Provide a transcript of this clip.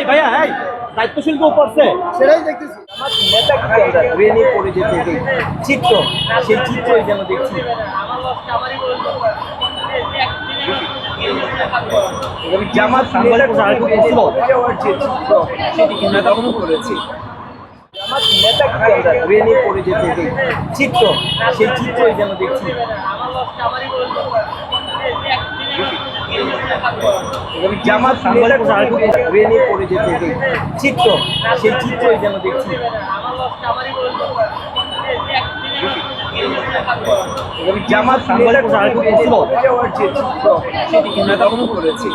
ভাইয়া দায়িত্বশীল কেউ করছে সেটাই দেখতেছি। আমার নেতা কি আমরা ট্রেনে পড়ে যেতে চিত্র, সেই চিত্রই যেন দেখছি। জামাত যাওয়ার যে চিত্র সেটি কিন্তু তখনও করেছি। আমার নেতা কি আমরা ট্রেনে পড়ে যেতে চিত্র, সেই চিত্রই যেন দেখছি। জামাত ট্রেনে পড়ে যেতে চিত্র, সেই চিত্রই যেন দেখছি। জামাত যাওয়ার যে চিত্র সেটি কিন্তু তখনও করেছি।